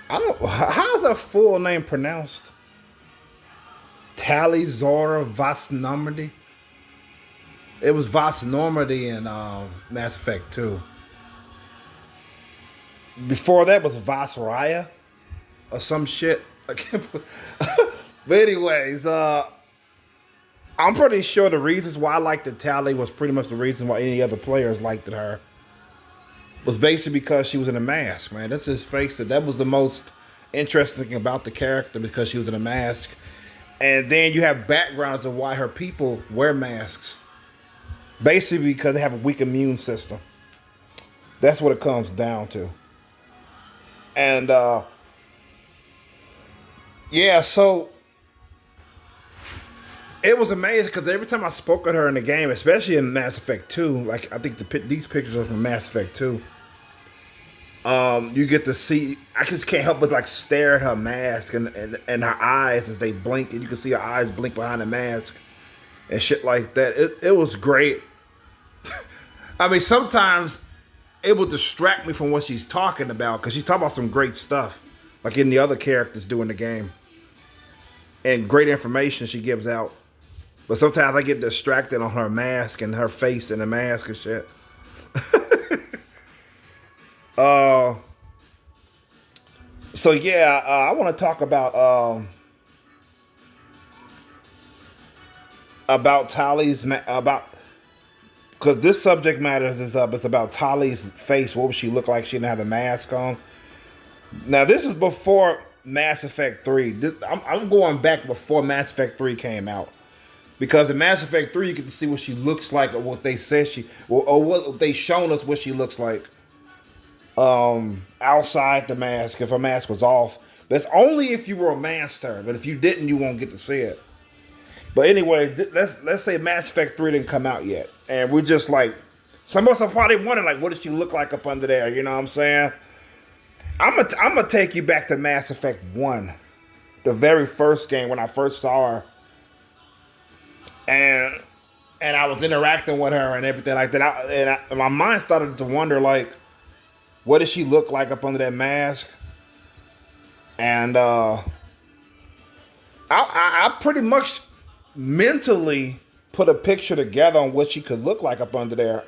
I don't. How's her full name pronounced? Tali Zorah Vas Normandy. It was Vas Normandy in Mass Effect 2. Before that was Vas Rayya or some shit. I can't. But anyways, I'm pretty sure the reasons why I liked the Tali was pretty much the reason why any other players liked her. Was basically because she was in a mask, man. Let's just face it. That was the most interesting thing about the character because she was in a mask. And then you have backgrounds of why her people wear masks. Basically because they have a weak immune system. That's what it comes down to. And yeah, so it was amazing because every time I spoke with her in the game, especially in Mass Effect 2, like I think these pictures are from Mass Effect 2. You get to see. I just can't help but like stare at her mask and her eyes as they blink, and you can see her eyes blink behind the mask and shit like that. It was great. I mean, sometimes it will distract me from what she's talking about because she's talking about some great stuff, like in the other characters do in the game, and great information she gives out. But sometimes I get distracted on her mask and her face in the mask and shit. So yeah, I want to talk about Tali's about because this subject matters is up. It's about Tali's face. What would she look like? She didn't have the mask on. Now this is before Mass Effect 3. I'm going back before Mass Effect 3 came out. Because in Mass Effect 3, you get to see what she looks like, or what they said or what they shown us what she looks like. Outside the mask, if her mask was off. That's only if you romanced her, but if you didn't, you won't get to see it. But anyway, let's say Mass Effect 3 didn't come out yet, and we're just like, some of us are probably wondering like, what does she look like up under there? You know what I'm saying? I'm gonna take you back to Mass Effect 1, the very first game when I first saw her, and I was interacting with her and everything like that. And my mind started to wonder like, what does she look like up under that mask? And I pretty much mentally put a picture together on what she could look like up under there.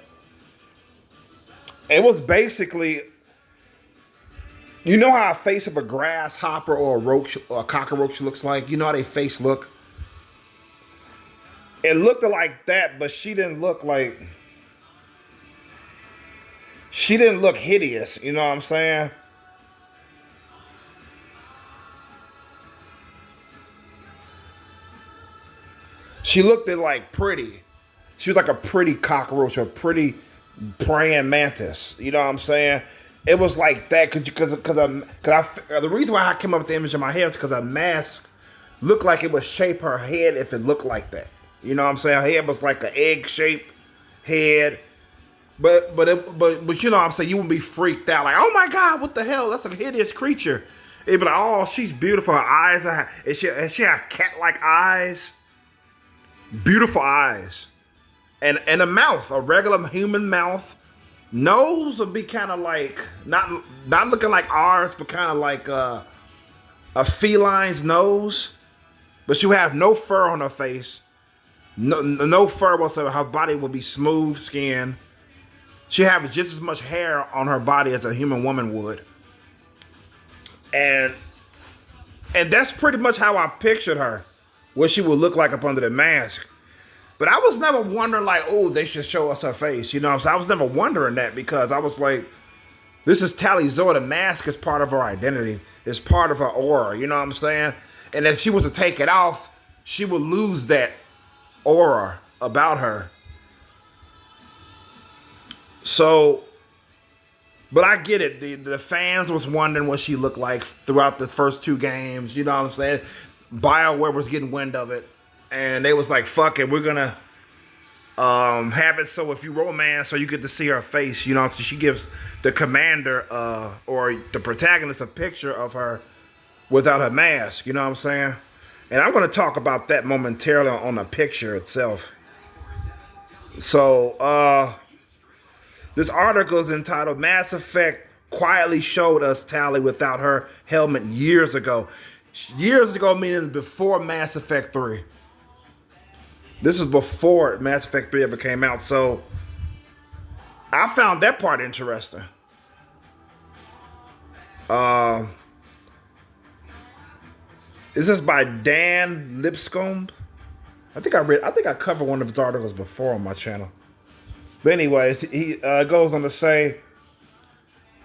It was basically, you know how a face of a grasshopper or a roach or a cockroach looks like? You know how they face look? It looked like that, but she didn't look like... She didn't look hideous, you know what I'm saying? She looked like pretty. She was like a pretty cockroach or pretty praying mantis. You know what I'm saying? It was like that because the reason why I came up with the image in my head is because a mask looked like it would shape her head if it looked like that. You know what I'm saying? Her head was like an egg-shaped head. But you know what I'm saying? You wouldn't be freaked out like, oh my God, what the hell? That's a hideous creature. It'd be like, oh, she's beautiful. Her eyes are, and she have cat-like eyes. Beautiful eyes. And a mouth, a regular human mouth. Nose would be kind of like, not looking like ours, but kind of like a feline's nose. But she would have no fur on her face. No fur whatsoever. Her body would be smooth skin. She have just as much hair on her body as a human woman would. And that's pretty much how I pictured her. What she would look like up under the mask. But I was never wondering like, oh, they should show us her face. You know what I'm saying? I was never wondering that because I was like, this is Tali Zorah. The mask is part of her identity. It's part of her aura. You know what I'm saying? And if she was to take it off, she would lose that aura about her. So, but I get it. The fans was wondering what she looked like throughout the first two games. You know what I'm saying? BioWare was getting wind of it. And they was like, fuck it, we're going to have it so if you romance, so you get to see her face. You know, so she gives the commander or the protagonist a picture of her without her mask. You know what I'm saying? And I'm going to talk about that momentarily on the picture itself. So, this article is entitled Mass Effect quietly showed us Tali without her helmet years ago. Years ago, meaning before Mass Effect 3. This is before Mass Effect 3 ever came out, so I found that part interesting. Is this by Dan Lipscomb? I think I covered one of his articles before on my channel. But anyways, he goes on to say,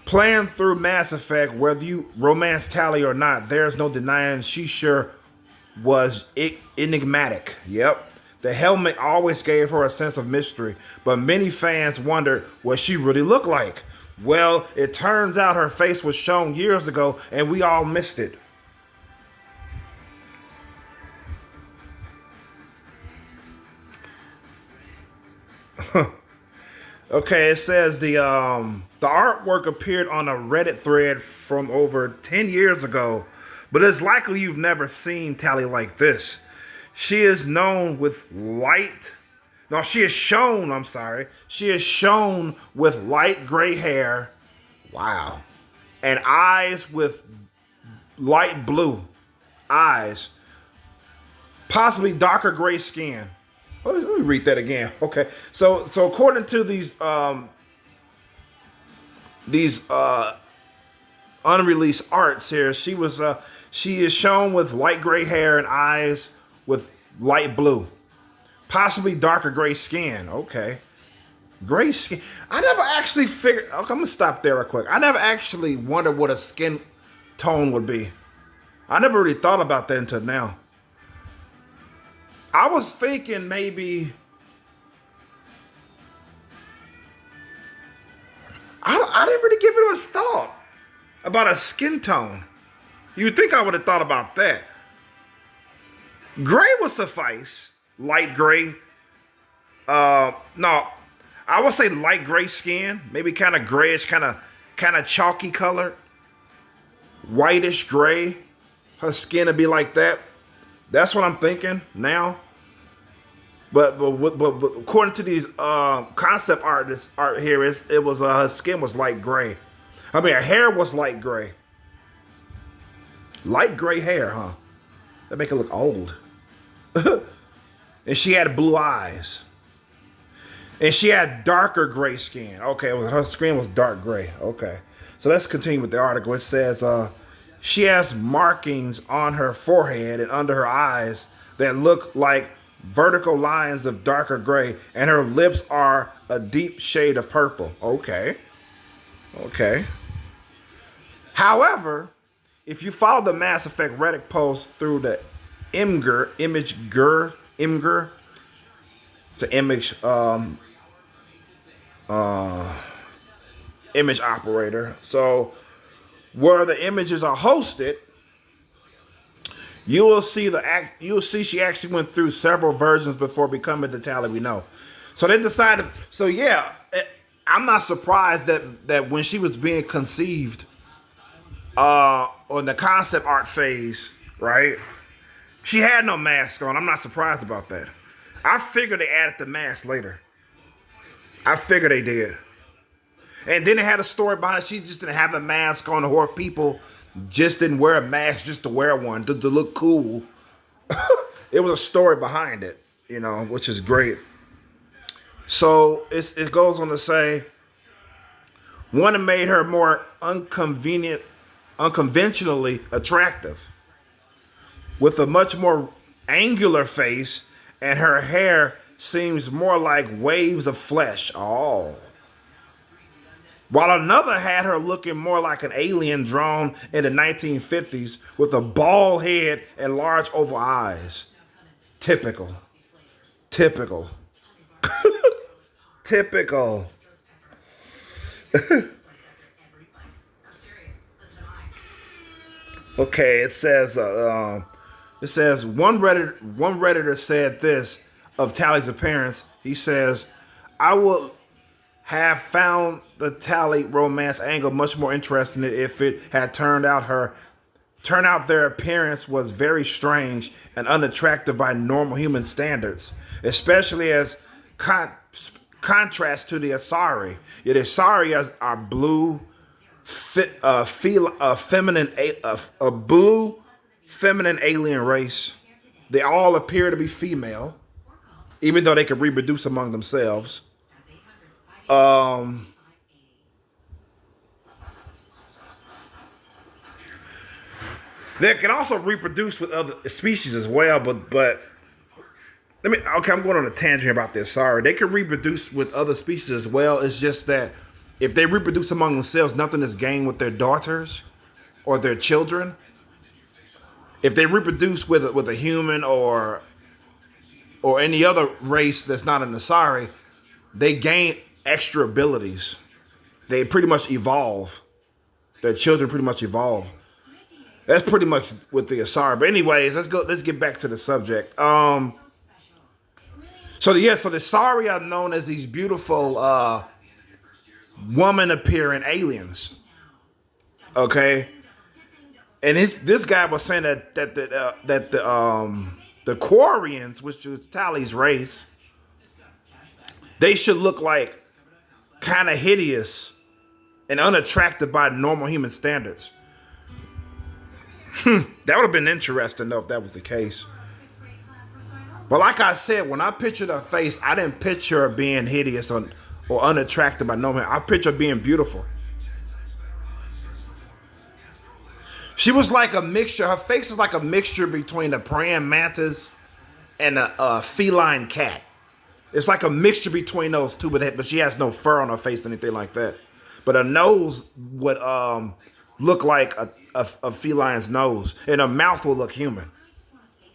playing through Mass Effect, whether you romance Tali or not, there's no denying she sure was enigmatic. Yep. The helmet always gave her a sense of mystery, but many fans wondered what she really looked like. Well, it turns out her face was shown years ago, and we all missed it. Okay, it says the artwork appeared on a Reddit thread from over 10 years ago, but it's likely you've never seen Tali like this. She is known with light. No, she is shown, I'm sorry. She is shown with light gray hair. Wow. And eyes with light blue eyes. Possibly darker gray skin. Let me read that again. Okay. So according to these unreleased arts here, she is shown with light gray hair and eyes with light blue, possibly darker gray skin. Okay, gray skin. I never actually figured. Okay, I'm gonna stop there real quick. I never actually wondered what a skin tone would be. I never really thought about that until now. I was thinking maybe. I didn't really give it a thought about a skin tone. You'd think I would have thought about that. Gray would suffice. Light gray. No, I would say light gray skin. Maybe kind of grayish, kind of chalky color. Whitish gray. Her skin would be like that. That's what I'm thinking now. But according to these concept artists art here, it was her skin was light gray. I mean, her hair was light gray. Light gray hair, huh? That make it look old. And she had blue eyes. And she had darker gray skin. Okay, her skin was dark gray. Okay. So let's continue with the article. It says, she has markings on her forehead and under her eyes that look like vertical lines of darker gray, and her lips are a deep shade of purple. Okay. Okay. However, if you follow the Mass Effect Reddit post through the Imgur, it's an image operator. So where the images are hosted, you will see she actually went through several versions before becoming the Tali we know. So they decided. So yeah, I'm not surprised that when she was being conceived, on the concept art phase, right? She had no mask on. I'm not surprised about that. I figured they added the mask later. I figured they did. And then they had a story behind it. She just didn't have a mask on, or people just didn't wear a mask just to wear one, to look cool. It was a story behind it, which is great. So it goes on to say, one made her more unconventionally attractive, with a much more angular face, and her hair seems more like waves of flesh. Oh. While another had her looking more like an alien drawn in the 1950s with a bald head and large oval eyes. Typical. Typical. Typical. Okay, it says one Redditor said this of Tali's appearance. He says, I would have found the Tali romance angle much more interesting if it had turned out their appearance was very strange and unattractive by normal human standards, especially as contrast to the Asari. Yeah, the Asari are blue, a blue feminine alien race. They all appear to be female, even though they can reproduce among themselves. They can also reproduce with other species as well, but okay, I'm going on a tangent here about this. Sorry. They can reproduce with other species as well. It's just that if they reproduce among themselves, nothing is gained with their daughters or their children. If they reproduce with a human or any other race that's not an Asari, they gain extra abilities. They pretty much evolve. Their children pretty much evolve. That's pretty much with the Asari. But anyways, let's get back to the subject. So the Asari are known as these beautiful woman-appearing aliens. Okay, and this guy was saying that the Quarians, which is Tali's race, they should look like kind of hideous and unattractive by normal human standards. That would have been interesting though if that was the case. But like I said, when I pictured her face, I didn't picture her being hideous or unattractive by no man. I picture her being beautiful. She was like a mixture. Her face is like a mixture between a praying mantis and a feline cat. It's like a mixture between those two, but she has no fur on her face or anything like that. But her nose would look like a feline's nose, and her mouth will look human,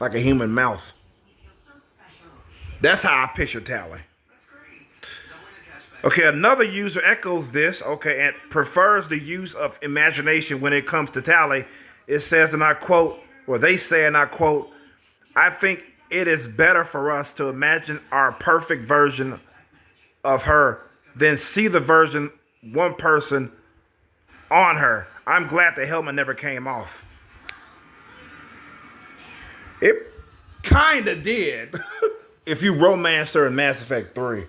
like a human mouth. That's how I picture Tali. Okay, another user echoes this, okay, and prefers the use of imagination when it comes to Tali. It says, and I quote, or they say, and I quote, I think it is better for us to imagine our perfect version of her than see the version one person on her. I'm glad the helmet never came off. It kind of did. If you romance her in Mass Effect 3.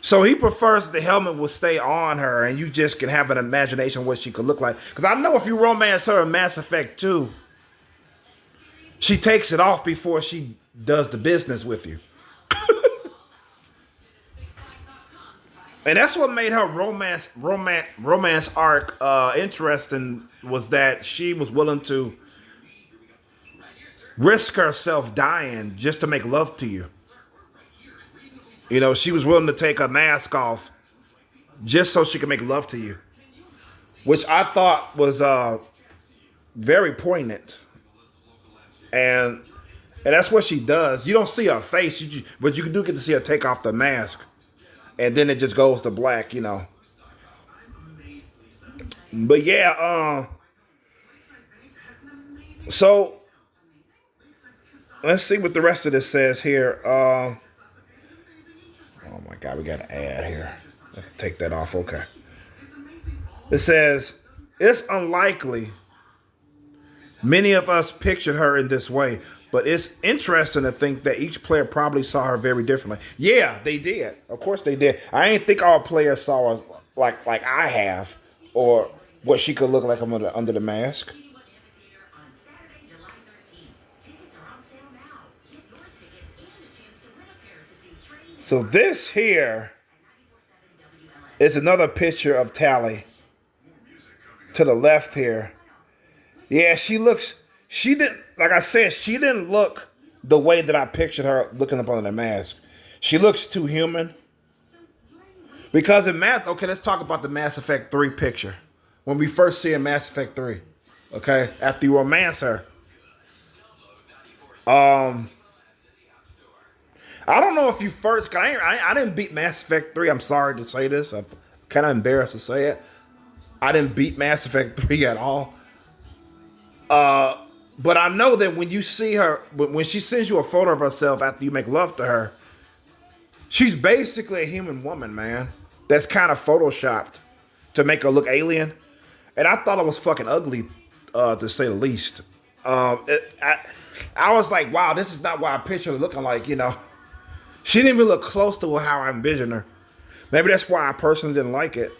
So he prefers the helmet will stay on her and you just can have an imagination of what she could look like. Because I know if you romance her in Mass Effect 2, she takes it off before she does the business with you. And that's what made her romance arc interesting, was that she was willing to risk herself dying just to make love to you. You know, she was willing to take her mask off just so she could make love to you, which I thought was very poignant. And that's what she does. You don't see her face, but you do get to see her take off the mask. And then it just goes to black, you know. But yeah, so let's see what the rest of this says here. Oh my God, we got an ad here. Let's take that off. Okay. It says, it's unlikely many of us pictured her in this way, but it's interesting to think that each player probably saw her very differently. Yeah, they did. Of course they did. I ain't think all players saw her like I have, or what she could look like under the mask. So this here is another picture of Tali to the left here. Yeah, she didn't, like I said, she didn't look the way that I pictured her looking up under the mask. She looks too human. Because okay, let's talk about the Mass Effect 3 picture. When we first see in Mass Effect 3, okay, after you romance her. I don't know if you first, cause I didn't beat Mass Effect 3. I'm sorry to say this. I'm kind of embarrassed to say it. I didn't beat Mass Effect 3 at all. But I know that when you see her, when she sends you a photo of herself after you make love to her, she's basically a human woman, man. That's kind of photoshopped to make her look alien. And I thought it was fucking ugly, to say the least. I was like, wow, this is not what I pictured her looking like, you know. She didn't even look close to how I envisioned her. Maybe that's why I personally didn't like it.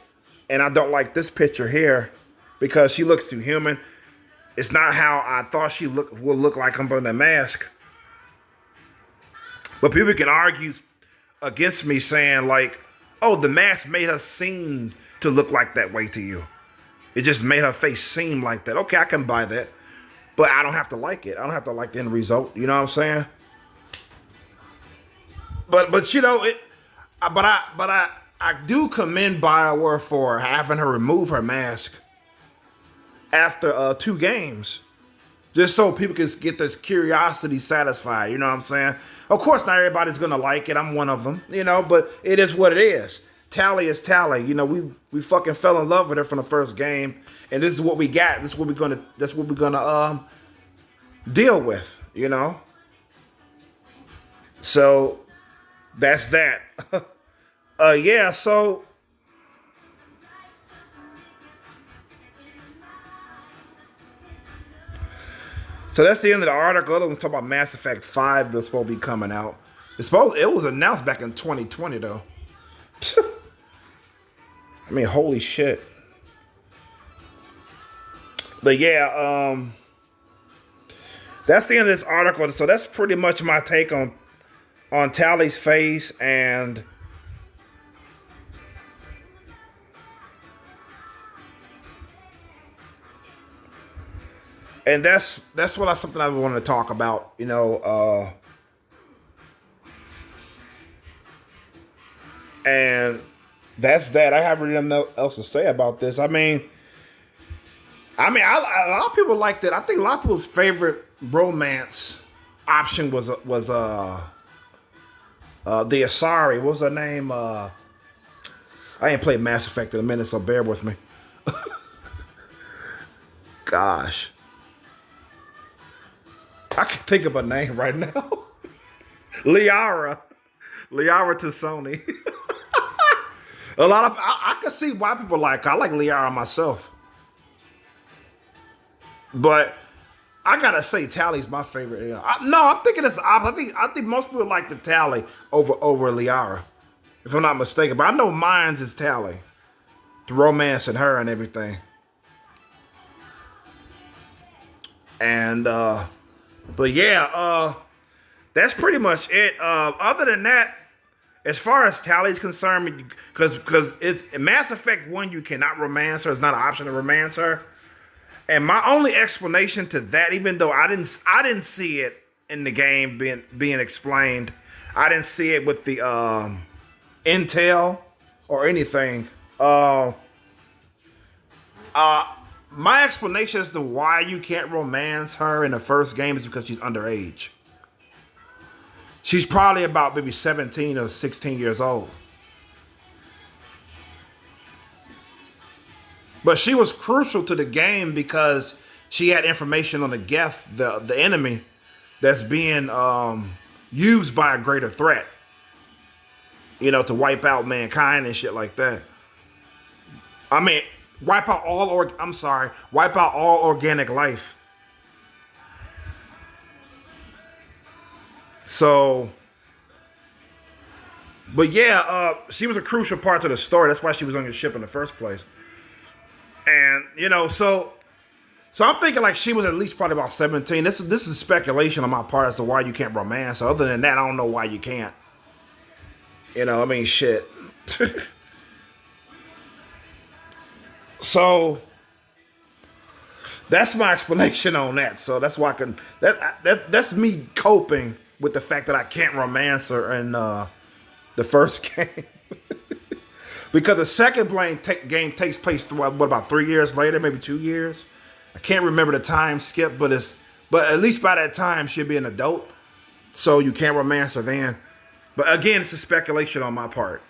And I don't like this picture here because she looks too human. It's not how I thought she would look like under the mask. But people can argue against me saying like, oh, the mask made her seem to look like that way to you. It just made her face seem like that. Okay, I can buy that. But I don't have to like it. I don't have to like the end result. You know what I'm saying? But you know it. I do commend BioWare for having her remove her mask after 2 games, just so people can get this curiosity satisfied. You know what I'm saying? Of course, not everybody's gonna like it. I'm one of them. You know, but it is what it is. Tali is Tali. You know, we fucking fell in love with her from the first game, and this is what we got. This is what we're gonna. That's what we're gonna deal with. You know. So that's that. Yeah. So that's the end of the article. It was talking about Mass Effect 5 that's supposed to be coming out. It was announced back in 2020 though. I mean, holy shit. But yeah, that's the end of this article. So that's pretty much my take on Tali's face and that's something I want to talk about, you know, and that's that. I have really nothing else to say about this. I mean, a lot of people liked it. I think a lot of people's favorite romance option was the Asari. What was her name? I ain't played Mass Effect in a minute, so bear with me. Gosh. I can think of a name right now. Liara to Sony. A lot of I can see why people like her. I like Liara myself, but I gotta say Tali's my favorite. I'm thinking it's opposite. I think most people like the Tali over Liara, if I'm not mistaken. But I know mine's is Tali, the romance and her and everything. And but yeah, that's pretty much it. Other than that, as far as Tali's concerned, because it's in Mass Effect 1, you cannot romance her. It's not an option to romance her. And my only explanation to that, even though I didn't see it in the game being explained, I didn't see it with the intel or anything. My explanation as to why you can't romance her in the first game is because she's underage. She's probably about maybe 17 or 16 years old. But she was crucial to the game because she had information on the Geth, the enemy, that's being used by a greater threat. You know, to wipe out mankind and shit like that. I mean, wipe out all organic life. So, but yeah, she was a crucial part to the story. That's why she was on your ship in the first place. And you know, so I'm thinking like she was at least probably about 17. This is speculation on my part as to why you can't romance. So other than that, I don't know why you can't. You know, I mean, shit. So that's my explanation on that. So that's why that's me coping with the fact that I can't romance her in the first game. Because the second game takes place about 3 years later, maybe 2 years. I can't remember the time skip, but at least by that time she'll be an adult, so you can't romance her then. But again, it's a speculation on my part.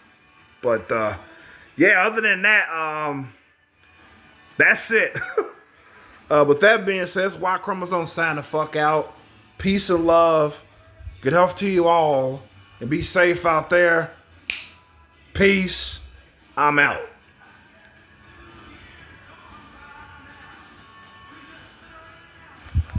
But yeah, other than that, that's it. With that being said, it's Y Chromosome sign the fuck out. Peace and love. Good health to you all. And be safe out there. Peace. I'm out.